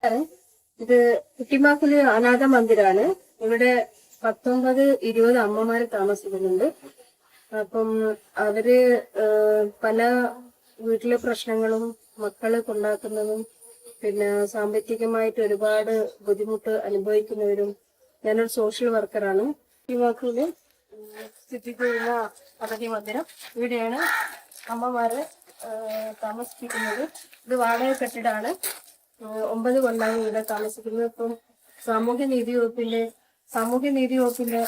ഇത് കുട്ടിമാക്കുല് അനാഥ മന്ദിരാണ്. ഇവിടെ 19-20 അമ്മമാര് താമസിക്കുന്നുണ്ട്. അപ്പം അവര് പല വീട്ടിലെ പ്രശ്നങ്ങളും മക്കളെ കൊണ്ടാക്കുന്നതും പിന്നെ സാമ്പത്തികമായിട്ട് ഒരുപാട് ബുദ്ധിമുട്ട് അനുഭവിക്കുന്നവരും. ഞാനൊരു സോഷ്യൽ വർക്കറാണ്. കുട്ടിമാക്കുല് സ്ഥിതി ചെയ്യുന്ന അഗതി മന്ദിരം ഇവിടെയാണ് അമ്മമാര് താമസിപ്പിക്കുന്നത്. ഇത് വാടക കെട്ടിടാണ്. 9 കൊല്ലമാണ് ഇവിടെ താമസിക്കുന്നത്. ഇപ്പം സാമൂഹ്യനീതി വകുപ്പിന്റെ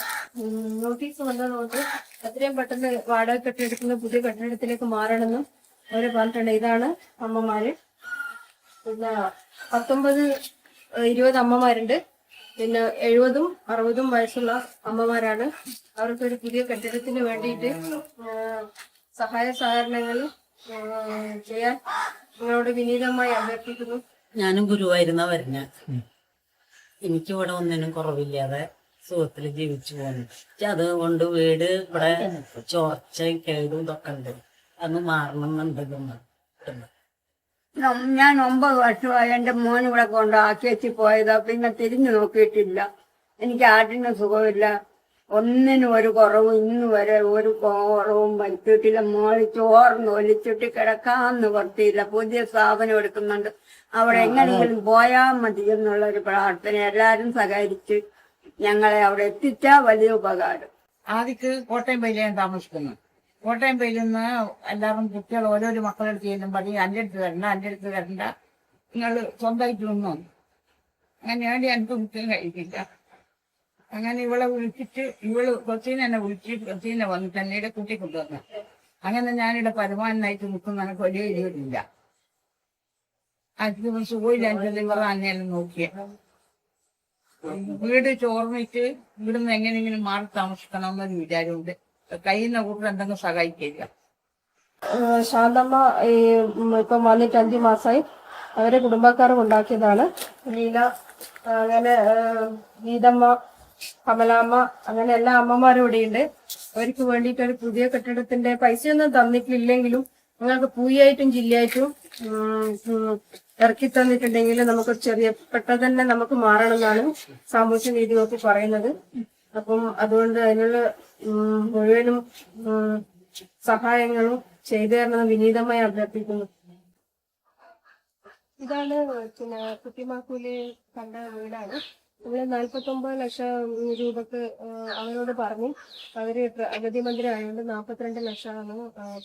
നോട്ടീസ് വന്നതുകൊണ്ട് എത്രയും പെട്ടെന്ന് വാടക കെട്ടിടക്കുന്ന പുതിയ കെട്ടിടത്തിലേക്ക് മാറണമെന്നും അവര് പറഞ്ഞിട്ടുണ്ട്. ഇതാണ് അമ്മമാര്. പിന്നെ 19-20 അമ്മമാരുണ്ട്. പിന്നെ 70-60 വയസ്സുള്ള അമ്മമാരാണ്. അവർക്കൊരു പുതിയ കെട്ടിടത്തിന് വേണ്ടിയിട്ട് സഹായ സഹകരണങ്ങൾ ചെയ്യാൻ നിങ്ങളോട് വിനീതമായി അഭ്യർത്ഥിക്കുന്നു. ഞാനും ഗുരുവായൂരുന്ന വരുന്ന. എനിക്കിവിടെ ഒന്നിനും കുറവില്ലാതെ സുഖത്തിൽ ജീവിച്ചു പോകുന്നു. അതുകൊണ്ട് വീട് ഇവിടെ ചോർച്ച കേടും ഇതൊക്കെ ഉണ്ട്. അത് മാറണമെന്നുണ്ടെന്ന്. ഞാൻ 9 വർഷമായി എന്റെ മോൻ ഇവിടെ കൊണ്ടാക്കി വെച്ച് പോയതാ. പിന്നെ തിരിഞ്ഞു നോക്കിയിട്ടില്ല. എനിക്ക് ആട്ടിന് സുഖമില്ല. ഒന്നിനും ഒരു കുറവും ഇന്ന് വരെ ഒരു കുറവും വരുത്തിയിട്ടില്ല. മോളി ചോർന്ന് ഒലിച്ചിട്ട് കിടക്കാന്ന് വർത്തിയില്ല. പുതിയ സ്ഥാപനം എടുക്കുന്നുണ്ട്. അവിടെ എങ്ങനെയെങ്കിലും പോയാൽ മതി എന്നുള്ളൊരു പ്രാർത്ഥന. എല്ലാരും സഹകരിച്ച് ഞങ്ങളെ അവിടെ എത്തിച്ചാൽ വലിയ ഉപകാരം. ആദ്യക്ക് കോട്ടയം പൈലാണ് താമസിക്കുന്നത്. കോട്ടയം പൈലിൽ നിന്ന് എല്ലാവരും കുട്ടികൾ ഓരോരോ മക്കളെടുത്ത് ചെയ്യുമ്പോൾ പറയും എൻ്റെ അടുത്ത് വരണ്ട നിങ്ങൾ സ്വന്തമായിട്ട് നിന്നോ. അങ്ങനെയാണ് എനിക്ക് കുട്ടികൾ കഴിക്കില്ല. അങ്ങനെ ഇവളെ വിളിച്ചിട്ട് കൊച്ചീനെ എന്നെ വിളിച്ച് കൊച്ചീനെ വന്നിട്ട് എന്നെ കുട്ടി കൊണ്ടുവന്നു. അങ്ങനെ ഞാനിവിടെ പരമാനായിട്ട് നിൽക്കുന്ന എനിക്ക് വലിയ ഇല്ല. അത് സുഖമില്ലാഞ്ഞിട്ട് ഇവർ അന്നേരം നോക്കിയ വീട് ചോർന്നിട്ട് ഇവിടുന്ന് എങ്ങനെയെങ്കിലും മാറി താമസിക്കണമെന്നൊരു വിചാരമുണ്ട്. കഴിയുന്ന കൂട്ടർ എന്തെങ്കിലും സഹായിക്കില്ല. ശാന്തമ്മ ഇപ്പം വന്നിട്ട് 5 മാസമായി. അവരെ കുടുംബക്കാർ ഉണ്ടാക്കിയതാണ്. ലീല, അങ്ങനെ ഗീതമ്മ, കമലാമ്മ, അങ്ങനെ എല്ലാ അമ്മമാരും ഇവിടെയുണ്ട്. അവർക്ക് വേണ്ടിയിട്ട് ഒരു പുതിയ കെട്ടിടത്തിന്റെ പൈസയൊന്നും തന്നിട്ടില്ലെങ്കിലും നിങ്ങൾക്ക് പൂയായിട്ടും ജില്ലയായിട്ടും ഇറക്കി തന്നിട്ടുണ്ടെങ്കിൽ നമുക്ക് ചെറിയ പെട്ടെന്ന് നമുക്ക് മാറണമെന്നാണ് സാമൂഹ്യ നീതി വകുപ്പ് പറയുന്നത്. അപ്പം അതുകൊണ്ട് അതിനുള്ള മുഴുവനും സഹായങ്ങളും ചെയ്തു തരണമെന്ന് വിനീതമായി അഭ്യർത്ഥിക്കുന്നു. ഇതാണ് പിന്നെ കുട്ടിമാക്കൂല് കണ്ട വീടാണ്. നമ്മള് 49 ലക്ഷം രൂപക്ക് അവരോട് പറഞ്ഞു. അവര് അഗതി മന്ദിരം ആയതുകൊണ്ട് 42 ലക്ഷമാണ്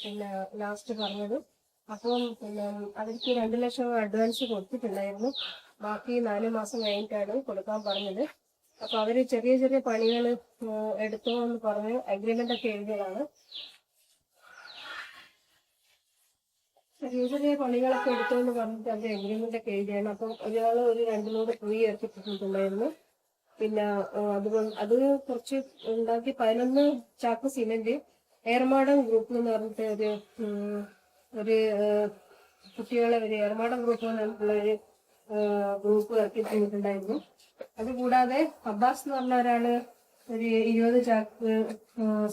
പിന്നെ ലാസ്റ്റ് പറഞ്ഞത്. അപ്പം പിന്നെ അവർക്ക് 2 ലക്ഷം അഡ്വാൻസ് കൊടുത്തിട്ടുണ്ടായിരുന്നു. ബാക്കി 4 മാസം കഴിഞ്ഞിട്ടാണ് കൊടുക്കാൻ പറഞ്ഞത്. അപ്പൊ അവര് ചെറിയ ചെറിയ പണികൾ എടുത്തോ എന്ന് പറഞ്ഞ് അഗ്രിമെന്റ് ഒക്കെ എഴുതിയതാണ്. ചെറിയ പണികളൊക്കെ എടുത്തോന്ന് പറഞ്ഞിട്ട് അത് എഗ്രിമെന്റ് ഒക്കെ എഴുതിയാണ്. അപ്പം ഒരാള് ഒരു 2 ലോഡ് കുഴി ഇറക്കിയിട്ടുണ്ടായിരുന്നു. പിന്നെ അത് കുറച്ച് ഉണ്ടാക്കി 11 ചാക്ക് സിമെന്റ് ഏർമാടം ഗ്രൂപ്പ് എന്ന് പറഞ്ഞിട്ട് ഒരു കുട്ടികളെ ഒരു ഏർമാടം ഗ്രൂപ്പ് എന്നുള്ള ഒരു ഗ്രൂപ്പ് ഇറക്കി തന്നിട്ടുണ്ടായിരുന്നു. അതുകൂടാതെ അബ്ബാസ് എന്ന് പറഞ്ഞ ഒരാള് ഒരു 20 ചാക്ക്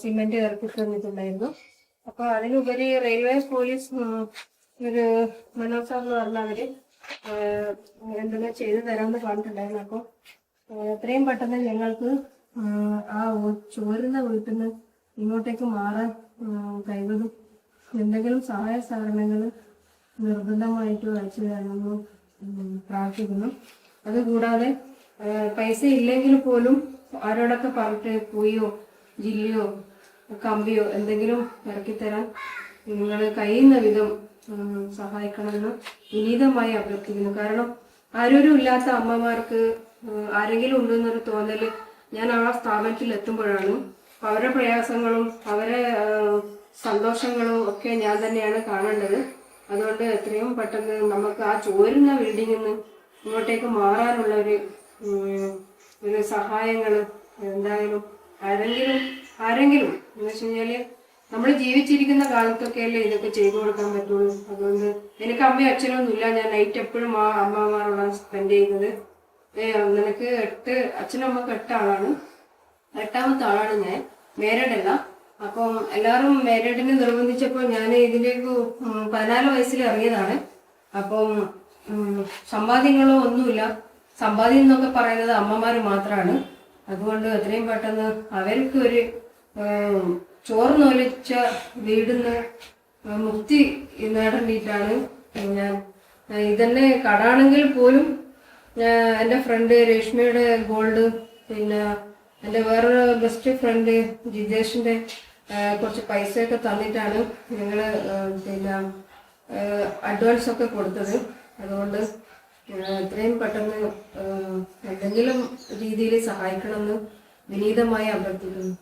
സിമെന്റ് ഇറക്കി തന്നിട്ടുണ്ടായിരുന്നു. അപ്പൊ അതിനുപരി റെയിൽവേ പോലീസ് ഒരു മനോജ് സാർ എന്ന് പറഞ്ഞവര് എന്തെങ്കിലും ചെയ്തു തരാമെന്ന് പറഞ്ഞിട്ടുണ്ടായിരുന്നു. അപ്പൊ എത്രയും പെട്ടെന്ന് ഞങ്ങൾക്ക് ആ ചോരുന്ന വീട്ടിൽ നിന്ന് ഇങ്ങോട്ടേക്ക് മാറാൻ കഴിവതും എന്തെങ്കിലും സഹായ സഹകരണങ്ങൾ നിർബന്ധമായിട്ട് അയച്ചു തരണമെന്ന് പ്രാർത്ഥിക്കുന്നു. അതുകൂടാതെ പൈസ ഇല്ലെങ്കിൽ പോലും ആരോടൊക്കെ പറഞ്ഞിട്ട് പൂയോ ജില്ലയോ കമ്പിയോ എന്തെങ്കിലും ഇറക്കിത്തരാൻ നിങ്ങൾ കഴിയുന്ന വിധം സഹായിക്കണമെന്ന് വിനീതമായി അഭ്യർത്ഥിക്കുന്നു. കാരണം ആരോരും ഇല്ലാത്ത അമ്മമാർക്ക് ആരെങ്കിലും ഉണ്ടെന്നൊരു തോന്നല് ഞാൻ ആ സ്ഥാപനത്തിൽ എത്തുമ്പോഴാണ്. അവരുടെ പ്രയാസങ്ങളും അവരെ സന്തോഷങ്ങളും ഒക്കെ ഞാൻ തന്നെയാണ് കാണേണ്ടത്. അതുകൊണ്ട് എത്രയും പെട്ടെന്ന് നമുക്ക് ആ ചോരുന്ന ബിൽഡിങ്ങിൽ നിന്ന് ഇങ്ങോട്ടേക്ക് മാറാനുള്ള ഒരു സഹായങ്ങൾ എന്തായാലും ആരെങ്കിലും എന്ന് വെച്ച് കഴിഞ്ഞാല് നമ്മൾ ജീവിച്ചിരിക്കുന്ന കാലത്തൊക്കെയല്ലേ ഇതൊക്കെ ചെയ്തു കൊടുക്കാൻ പറ്റുള്ളൂ. അതുകൊണ്ട് എനിക്ക് അമ്മയും അച്ഛനൊന്നുമില്ല. ഞാൻ നൈറ്റ് എപ്പോഴും ആ അമ്മമാരോടാണ് സ്പെൻഡ് ചെയ്യുന്നത്. നിനക്ക് അച്ഛനും അമ്മക്ക് 8 ആളാണ്. 8ാമത്തെ ആളാണ് ഞാൻ. മാരീഡല്ല. അപ്പം എല്ലാവരും മാരീഡിന് നിർബന്ധിച്ചപ്പോൾ ഞാൻ ഇതിലേക്ക് 14 വയസ്സിൽ ഇറങ്ങിയതാണ്. അപ്പം സമ്പാദ്യങ്ങളോ ഒന്നുമില്ല. സമ്പാദ്യം എന്നൊക്കെ പറയുന്നത് അമ്മമാർ മാത്രമാണ്. അതുകൊണ്ട് എത്രയും പെട്ടെന്ന് അവർക്ക് ഒരു ചോർന്നൊലിച്ച വീടിന്ന് മുക്തി നേടേണ്ടിയിട്ടാണ് ഞാൻ. ഇതന്നെ കടാണെങ്കിൽ പോലും എൻ്റെ ഫ്രണ്ട് രേഷ്മയുടെ ഗോൾഡ്, പിന്നെ എൻ്റെ വേറൊരു ബെസ്റ്റ് ഫ്രണ്ട് ജിതേഷിന്റെ കുറച്ച് പൈസയൊക്കെ തന്നിട്ടാണ് ഞങ്ങള് പിന്നെ അഡ്വാൻസ് ഒക്കെ കൊടുത്തത്. അതുകൊണ്ട് എത്രയും പെട്ടെന്ന് എന്തെങ്കിലും രീതിയിൽ സഹായിക്കണമെന്ന് വിനീതമായി അഭ്യർത്ഥിക്കുന്നു.